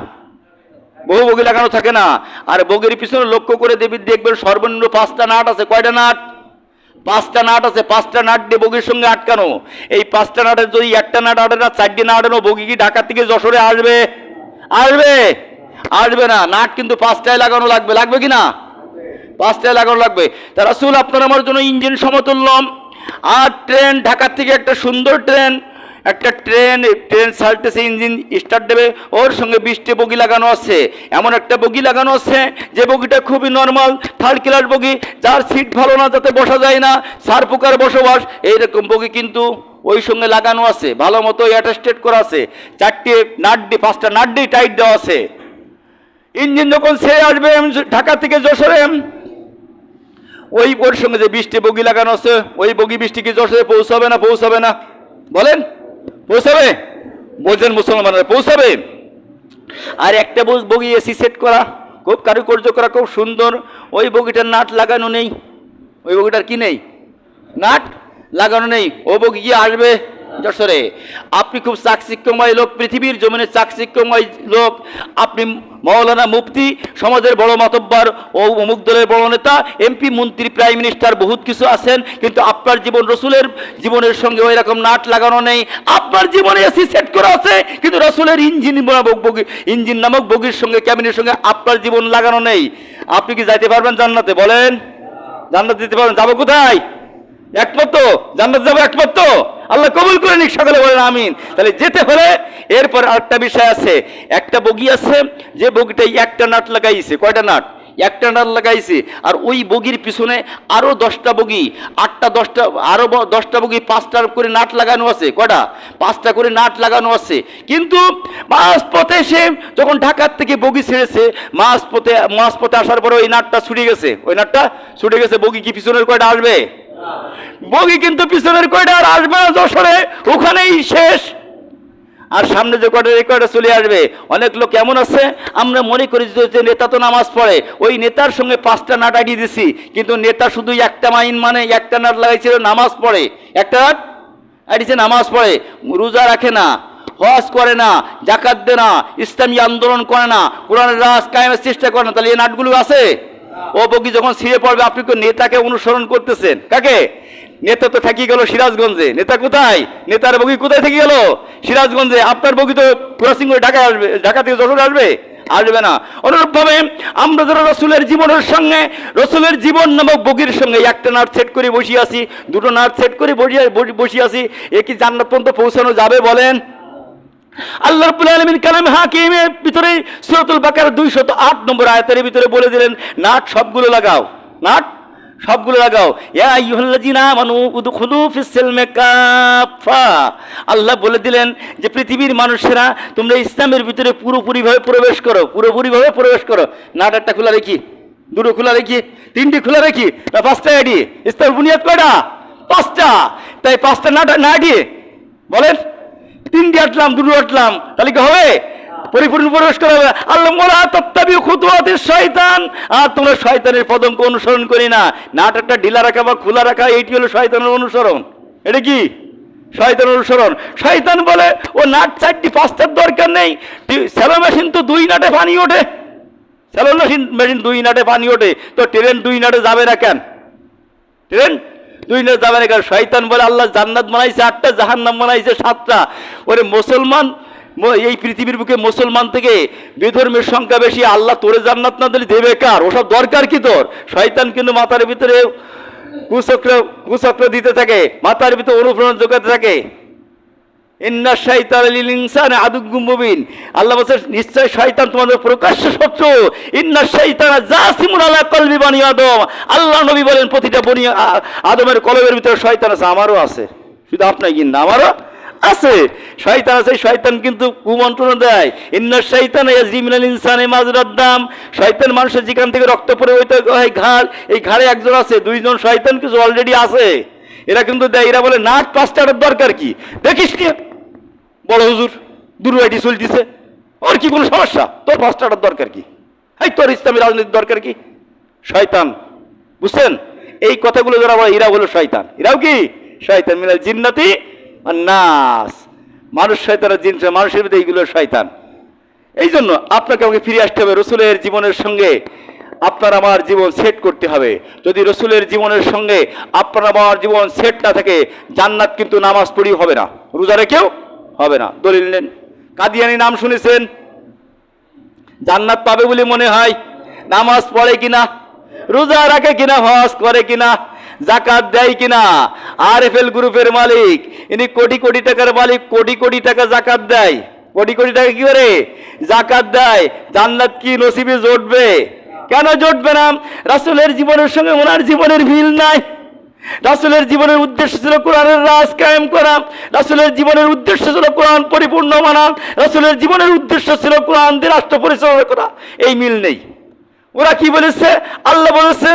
বহু বগি লাগানো থাকে না? আর বগির পিছনে লক্ষ্য করে দেখবেন সর্বনিম্ন 5টা নাট আছে। কয়টা নাট? 5টা নাট আছে। 5টা নাট দিয়ে বগির সঙ্গে আটকানো। এই 5টা নাটের যদি একটা নাট আটে না, 4টি নাট আটানো, বগি কি ঢাকা থেকে যশোরে আসবে? আসবে? আসবে না। নাট কিন্তু 5টায় লাগানো লাগবে, লাগবে কি না? 5টায় লাগানো লাগবে। তা রাসূল আপনার আমার জন্য ইঞ্জিন সমতুল্য। আর ট্রেন, ঢাকা থেকে একটা সুন্দর ট্রেন, একটা ট্রেন ছাড়তেছে, ইঞ্জিন স্টার্ট দেবে, ওর সঙ্গে 20টি বগি লাগানো আছে। এমন একটা বগি লাগানো আছে যে বগিটা খুবই নর্মাল, 3rd ক্লাস বগি, যার সিট ভালো না, যাতে বসা যায় না, সার পোকার বসবাস, এইরকম বগি কিন্তু ওই সঙ্গে লাগানো আছে, ভালো মতো অ্যাটাস্টেড করা আছে। 4টি নাট দিয়ে, 5টা নাট দিয়ে টাইট দেওয়া আছে। ইঞ্জিন যখন ছেড়ে আসবে ঢাকা থেকে যশোরে, ওই ওর সঙ্গে যে 20টি বগি লাগানো আছে, ওই বগি 20টি কি যশোরে পৌঁছাবে না? পৌঁছাবে না? বলেন পৌঁছাবে? বলছেন মুসলমানরা পৌঁছাবে। আর একটা বগি এসি সেট করা, খুব কারুকার্য করা, খুব সুন্দর, ওই বগিটার নাট লাগানো নেই। ওই বগিটার কি নেই? নাট লাগানো নেই। ও বগি কি আসবে? যশোরে। আপনি খুব চাকচিক্যময় লোক, পৃথিবীর জমিনে চাকচিক্যময় লোক। আপনি মৌলানা, মুফতি, সমাজের বড় মাতব্বর ও অমুক দলের বড় নেতা, এমপি, মন্ত্রী, প্রাইম মিনিস্টার, বহুত কিছু আছেন, কিন্তু আপনার জীবন রসুলের জীবনের সঙ্গে ওই রকম নাট লাগানো নেই। আপনার জীবনে এসি সেট করা আছে, কিন্তু রসুলের ইঞ্জিন নামক বগির সঙ্গে, ক্যাবিনের সঙ্গে আপনার জীবন লাগানো নেই। আপনি কি যাইতে পারবেন জান্নাতে? বলেন, জান্নাত দিতে পারবেন? যাবো কোথায়? একমত? জান্নাত যাবো একমত? আল্লাহ কবুল করে নিক, সকলে বলেন আমিন। তাহলে যেতে হলে এরপর আরেকটা বিষয় আছে। একটা বগি আছে, যে বগিটাই একটা নাট লাগাইছে। কয়টা নাট? একটা নাট লাগাইছে। আর ওই বগির পিছনে আরো 10টা বগি, 8টা 10টা, আরো 10টা বগি, 5টা করে নাট লাগানো আছে। কয়টা? 5টা করে নাট লাগানো আছে। কিন্তু মাঝপথে সে যখন ঢাকার থেকে বগি ছেড়েছে, মাঝপথে আসার পরে ওই নাটটা ছুটে গেছে। ওই নাটটা ছুটে গেছে। বগি কি পিছনের কয়টা আসবে? বগি কিন্তু পিছনের কয়টা আর আসবে না যশোরে, ওখানেই শেষ। আর সামনে যে কয়টা, এই কয়টা চলে আসবে। অনেক লোক এমন আছে, আমরা মনে করি যে নেতা তো নামাজ পড়ে, ওই নেতার সঙ্গে 5টা নাট আটিয়ে দিছি, কিন্তু নেতা শুধু একটা মাইন মানে একটা নাট লাগাইছিল, নামাজ পড়ে। একটা নাট আটিয়েছে, নামাজ পড়ে, রোজা রাখে না, হজ করে না, জাকাত দেয় না, ইসলামী আন্দোলন করে না, কোরআনের রাজ কায়েমের চেষ্টা করে না। তাহলে এই নাটগুলো আছে? ও বগি যখন ছিঁড়ে পড়বে, আপনি তো নেতাকে অনুসরণ করতেছেন। কাকে? নেতা তো থাকি গেল সিরাজগঞ্জে। নেতা কোথায়? নেতার বগি কোথায় থেকে গেল? সিরাজগঞ্জে। আপনার বগি তো ক্রসিং করে ঢাকা আসবে, ঢাকা থেকে যশোর আসবে? আসবে না। অনুরূপভাবে আমরা যারা রসুলের জীবনের সঙ্গে, রসুলের জীবন নামক বগির সঙ্গে একটা নাট সেট করে বসিয়ে আছি, 2টো নাট সেট করে বসিয়ে আছি, এ কি জান্নাত পর্যন্ত পৌঁছানো যাবে? বলেন। আল্লাহ রাব্বুল আলামিন কালামে হাকিমের ভিতরে সূরাতুল বাকারা 208 নম্বর আয়াতের ভিতরে বলে দিলেন, নাট সবগুলো লাগাও, নাট সবগুলো লাগাও। ইয়া আইয়ুহাল্লাযিনা আমানু উদখুলু ফিস সিলমি কাফা। আল্লাহ বলে দিলেন যে পৃথিবীর মানুষেরা, তোমরা ইসলামের ভিতরে পুরোপুরিভাবে প্রবেশ করো, পুরোপুরিভাবে প্রবেশ করো। নাট একটা খোলা রেখি, 2টো খোলা রেখি, 3টি খোলা রেখি, না 5টা আইডি? ইসলামের বুনিয়াদ কয়টা? 5টা। তাই 5টা নাট না আইডি? বলেন। 3টি আটলাম, 2টো আটলাম, তাহলে কি হবে? পরিপূর্ণ প্রবেশ করা হবে। আল্লাহ মোলা তত্তাবিউ খুতুওয়াতিশ শয়তান, আর তোমরা শয়তানের পদঙ্ক অনুসরণ করি না। নাট একটা ঢিলা রাখা বা খোলা রাখা, এইটি হলো শয়তানের অনুসরণ। এটা কি? শয়তানের অনুসরণ। শয়তান বলে ও নাট 4টি 5টার দরকার নেই, স্যালো মেশিন তো 2 নাটে পানি ওঠে, স্যালো মেশিন 2 নাটে পানি ওঠে, তো ট্রেন 2 নাটে যাবে না কেন? ট্রেন 2 নাটে যাবে না কেন? শয়তান বলে আল্লাহ জান্নাত বানাইছে 8টা, জাহান্নাম বানাইছে 7টা। ওরে মুসলমান, এই পৃথিবীর বুকে মুসলমান থেকে বিধর্মের সংখ্যা বেশি, আল্লাহ তোরে জান্নাত না দিলে দেবে কার? ওসব দরকার কি তোর? শয়তান কিন্তু মাথার ভিতরে কুচক্র দিতে থাকে, মাথার ভিতরে অনুপ্রেরণা যোগাতে থাকে। ইন্না শাইতানা লিল ইনসানি আদুউম মুবিন। আল্লাহ বলেন নিশ্চয় শয়তান তোমাদের প্রকাশ্য শত্রু। ইন্না শাইতানা জাসিমুন আলা কলবি বনি আদম। আল্লাহ নবী বলেন প্রতিটা বনি আদমের কলবের ভিতরে শয়তান আছে। আমারও আছে, শুধু আপনার কি না, আমারও আছে শয়তান আছে। শয়তান কিন্তু কুমন্ত্রণা দেয়। ইন্না শাইতানা ইয়াজরি মিনাল ইনসানি মাজরাদ দাম। শয়তান মানুষের যেখান থেকে রক্ত পড়ে ওইটা হয় ঘাড়, এই ঘাড়ে একজন আছে, 2জন শয়তান কিছু অলরেডি আছে। এরা কিন্তু দেয়, এরা বলে নাট 5টার দরকার কি? দেখিস কি বড় হুজুর দুর্বাইটি চলতেছে, ওর কি কোনো সমস্যা? তোর 5টার দরকার কি? এই তোর ইসলামী রাজনীতির দরকার কি? শয়তান, বুঝছেন? এই কথাগুলো যারা বলে এরা হলো শয়তান। এরাও কি শয়তান? মিনাল জিন্নাতি ওয়ান নাস। মানুষ শয়তান আর জিন, মানুষের ভিতরে এইগুলো শয়তান। এই জন্য আপনাকে আমাকে ফিরে আসতে হবে রসুলের জীবনের সঙ্গে। আপনার আমার জীবন সেট করতে হবে। যদি রসুলের জীবনের সঙ্গে আপনার আমার জীবন সেট না থাকে, জান্নাত কিন্তু নামাজ পড়ি হবে না, রোজা রেখেও হবে না। দলিল নেন, কাদিয়ানি নাম শুনেছেন? জান্নাত পাবে বলে মনে হয়? নামাজ পড়ে কিনা, রোজা রাখে কিনা, হজ করে কিনা, জাকাত দেয় কিনা? আরএফএল গ্রুপের মালিক, ইনি কোটি কোটি টাকার মালিক, কোটি কোটি টাকা জাকাত দেয়। কোটি কোটি টাকা কি করে জাকাত দেয়? জান্নাত কি নসিবে জুটবে? কেন জুটবে না? রাসূলের জীবনের সঙ্গে ওনার জীবনের মিল নাই। রাসূলের জীবনের উদ্দেশ্য ছিল কোরআনের রাজ কায়েম করা, রাসূলের জীবনের উদ্দেশ্য ছিল কোরআন পরিপূর্ণ মানা, রাসূলের জীবনের উদ্দেশ্য ছিল কোরআন দিয়ে রাষ্ট্র পরিচালনা করা। এই মিল নেই। ওরা কি বলেছে? আল্লাহ বলেছে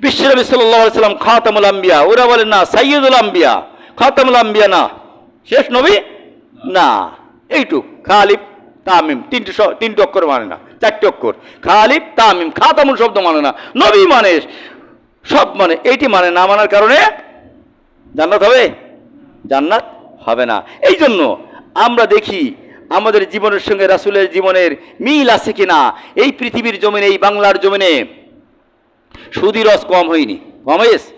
বিশ্বনবী সাল্লাল্লাহু আলাইহি সাল্লাম খাতামুল আম্বিয়া। ওরা বলে না, সাইয়্যিদুল আম্বিয়া। খাতামুল আম্বিয়া না, শেষ নবী না। এইটুক খালিফ তামিম, 3টি অক্ষর মানে না, 4টি অক্ষর। খালিফ তামিম, খাতামুল শব্দ মানে না, নবী মানে সব মানে। এইটি মানে না মানার কারণে জান্নাত হবে জান্নাত হবে না। এই জন্য আমরা দেখি আমাদের জীবনের সঙ্গে রাসূলের জীবনের মিল আছে কিনা। এই পৃথিবীর জমিনে, এই বাংলার জমিনে সুদী রস কম হয়নি, কম হয়েছে।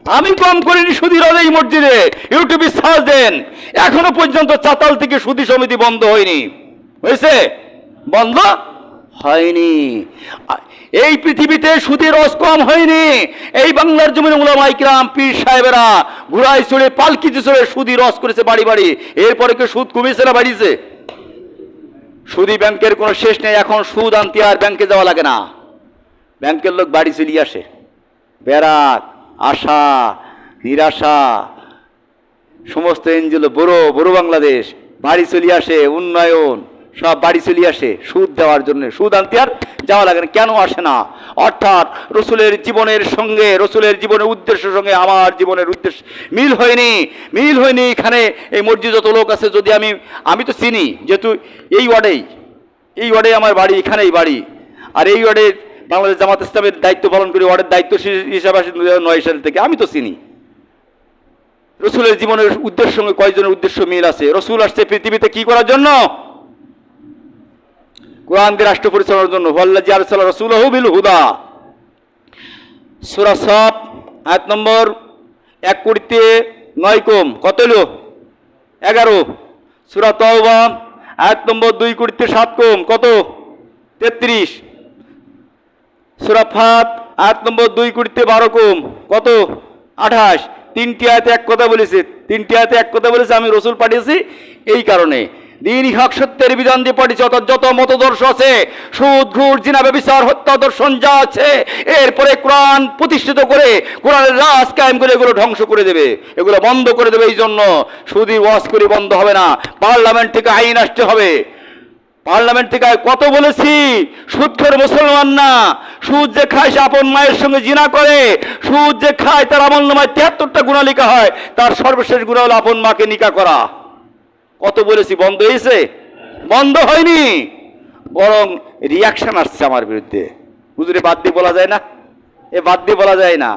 আমি কম করিনি সুদী রস। এই মসজিদে ইউটিউবে সার্চ দেন, এখনো পর্যন্ত চাতাল থেকে সুদী সমিতি বন্ধ হয়নি। হয়েছে? বন্ধ হয়নি। এই পৃথিবীতে সুদের রস কম হয়নি। এই বাংলার জমিনে উলামা ইকরাম, পীর সাহেবেরা ঘোড়ায় চড়ে, পালকিতে চড়ে সুদি রস করেছে বাড়ি বাড়ি। এরপরে কি সুদ কমেছে না বাড়িছে? সুদি ব্যাংকের কোনো শেষ নেই। এখন সুদ আনতে আর ব্যাংকে যাওয়া লাগে না, ব্যাংকের লোক বাড়ি চলে আসে। ব্যারাক, আশা, নিরাশা, সমস্ত এনজিও, বড় বড় বাংলাদেশ বাড়ি চলে আসে, উন্নয়ন সব বাড়ি চলে আসে সুদ দেওয়ার জন্য। সুদ আনতে আর যাওয়া লাগে না। কেন আসে না? অর্থাৎ রসুলের জীবনের সঙ্গে, রসুলের জীবনের উদ্দেশ্যের সঙ্গে আমার জীবনের উদ্দেশ্য মিল হয়নি, মিল হয়নি। এখানে এই মসজিদ যত লোক আছে, যদি আমি তো চিনি, যেহেতু এই ওয়ার্ডে আমার বাড়ি, এখানেই বাড়ি। আর এই ওয়ার্ডে বাংলাদেশ জামাত ইসলামের দায়িত্ব পালন করি, ওয়ার্ডের দায়িত্ব হিসাবে আসি 2009 সাল থেকে। আমি তো চিনি রসুলের জীবনের উদ্দেশ্যের সঙ্গে কয়জনের উদ্দেশ্য মিল আছে। রসুল আসছে পৃথিবীতে কি করার জন্য? কোরআন দিয়ে রাষ্ট্র পরিচালনার জন্য। ওয়াল্লাযী আরসালা রাসূলাহু বিল হুদা। সূরা সাফ আয়াত নম্বর 1 কোটিতে 9 কম কত হলো? 11। সূরা তাওবা আয়াত নম্বর 2 কোটিতে 7 কম কত? 33। সূরা ফাত আয়াত নম্বর 2 কোটিতে 12 কম কত? 28। তিনটি আয়াতে এক কথা বলেছে, তিনটি আয়াতে এক কথা বলেছে। আমি রসুল পাঠিয়েছি এই কারণে, দিন হক সত্যের বিধান দিয়ে পাঠিয়েছি। অর্থাৎ যত মতদর্শ আছে, সুদ, ঘুষ, জিনা, ব্যভিচার, হত্যা, দর্শন যা আছে, এরপরে কোরআন প্রতিষ্ঠিত করে, কোরআনের রাজ কায়েম করে এগুলো ধ্বংস করে দেবে, এগুলো বন্ধ করে দেবে। এই জন্য সুদী ওয়াজ করে বন্ধ হবে না, পার্লামেন্ট থেকে আইন আসতে হবে। পার্লামেন্ট থেকে কত বলেছি, সুদখোর মুসলমান না। সুদ যে খায় সে আপন মায়ের সঙ্গে জিনা করে। সুদ যে খায় তার আমলনামায় 73টা গুনাহ লেখা হয়, তার সর্বশেষ গুনাহ হলো আপন মাকে নিকাহ করা। কত বলেছি, বন্ধ হয়েছে? বন্ধ হয়নি, বরং রিয়াকশন আসছে আমার বিরুদ্ধে। হুজুরে বাদ দিয়ে বলা যায় না, এ বাদ দিয়ে বলা যায় না।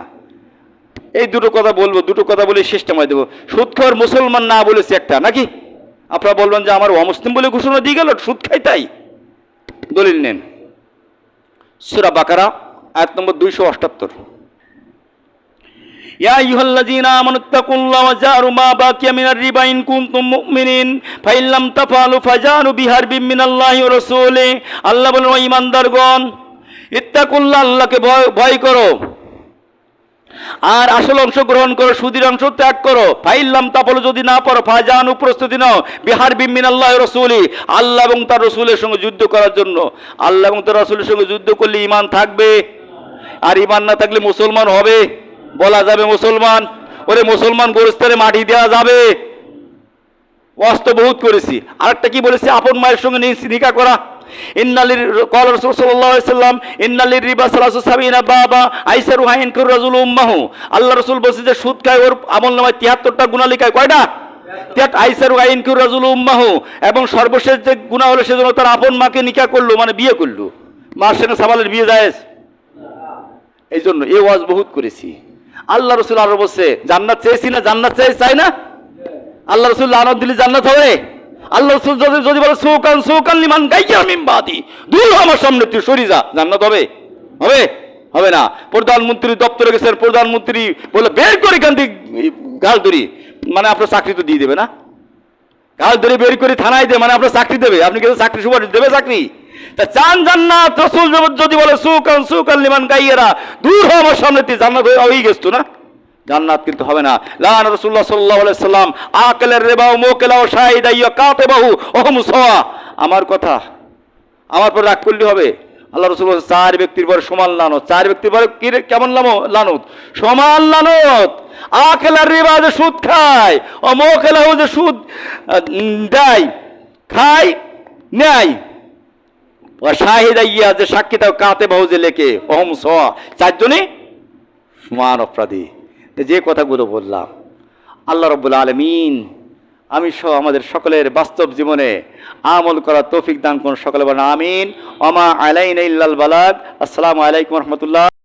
এই দুটো কথা বলবো, দুটো কথা বলে শেষটামায় দেবো। সুদখোর মুসলমান না বলেছি একটা, নাকি আপনারা বলবেন যে আমার অমুসলিম বলে ঘোষণা দিয়ে গেল, সুদ খাই তাই? দলিল নেন, সূরা বাকারা আয়াত নম্বর 278। ইয়া আইয়ুহাল্লাযীনা আমানুত্তাকুল্লাহা ওয়াজারু মা বাকিয়া মিনার রিবা ইন কুনতুম মুমিনিন ফাইন লাম তাফআলু ফাজানু বিহারবিম মিনাল্লাহি ওয়া রাসূলিহি। আল্লাহ বলেন, ও ঈমানদারগণ, ইত্তাকুল্লাহ, আল্লাহকে ভয় করো, আর আসল অংশ গ্রহণ করো, সুদীর অংশ ত্যাগ করো। ফাইল্লাম তাফআলু, যদি না পারো, ফাজানু, প্রস্তুতি নাও, বিহারবিম মিনাল্লাহি ওয়া রাসূলিহি, আল্লাহ এবং তার রাসূলের সঙ্গে যুদ্ধ করার জন্য। আল্লাহ এবং তার রাসূলের সঙ্গে যুদ্ধ করলে ঈমান থাকবে, আর ঈমান না থাকলে মুসলমান হবে বলা যাবে? মুসলমান, ওরে মুসলমান গোরস্থানে মাটি দেওয়া যাবে? ওয়াজ তো বহুত করেছি। আরেকটা কি বলেছি? আপন মায়ের সঙ্গে নিকাহ করা। ইন্নালির ক্বাল রাসূল সাল্লাল্লাহু আলাইহি সাল্লাম, ইন্নালির রিবা সালাসু সাবিনা বাবা আইসারুহা ইন কুর রাজুল উম্মাহু। আল্লাহ রাসূল বলেছে যে সুদ খায়, ওর আমলনামায় 73টা গুনাহ লেখা। কয়টা? আইসারুহা ইন কুর রাজুল উম্মাহু। এবং সর্বশেষ যে গুনাহ হলো, সেজন্য তার আপন মাকে নিকাহ করলো, মানে বিয়ে করলো। মার সঙ্গে সাবালের বিয়ে জায়েজ? এই জন্য এই ওয়াজ বহুত করেছি। আল্লাহ রাসূল আরো বলছে, জান্নাত চেয়েছি না, জান্নাত চাই না? আল্লাহ রাসূল লানত দিলে জান্নাত হবে? আল্লাহ রাসূল যদি বলে সুকান লিমান গায়্যা মিন বাদি, দূর আমার সামনে তুই সরে যা, জান্নাত হবে? হবে? হবে না। প্রধানমন্ত্রী দপ্তরে গেছেন, প্রধানমন্ত্রী বলে বের করে এখান থেকে গাল ধরি, মানে আপনার চাকরি তো দিয়ে দেবে না? গাল ধরে বের করে থানায় দেবে, মানে আপনার চাকরি দেবে? আপনি কিন্তু চাকরি সুপারিশ দেবে চাকরি? তা চান জান্নাত, রাসূল যদি বলে সুকান লিমান গায়্যা, দূর হ আমার সামনে তুই, জান্নাত হয়ে গেছো না? জান্নাত কিন্তু হবে না। লান রাসূলুল্লাহ সাল্লাল্লাহু আলাইহি সাল্লাম আকালের রিবা ও মুকিলা ও শাহিদা ইয়া কাতিবাহু ওহম সাওয়া। আমার কথা, আমার পর রাগ করলে হবে? আল্লাহ রাসূল বলেন, 4 ব্যক্তির পরে সমান লানত। 4 ব্যক্তির পরে কি কেমন লানত? সমান লানত। আকালের রিবা, যে সুদ খায়, ও মুকিলা, যে সুদ দেয়, খায়, নেয়, ও শাহিদা ইয়া, যে সাক্ষী দাও, কাতিবাহু, যে লেখে, ওহম সাওয়া, 4 জনই সমান অপরাধী। যে কথাগুলো বললাম, আল্লাহ রাব্বুল আলামিন আমি সহ আমাদের সকলের বাস্তব জীবনে আমল করার তৌফিক দান করুন। সকলে বলেন আমিন। ওমা আলাইনা ইল্লাল বালাগ। আসসালামু আলাইকুম ওয়া রাহমাতুল্লাহ।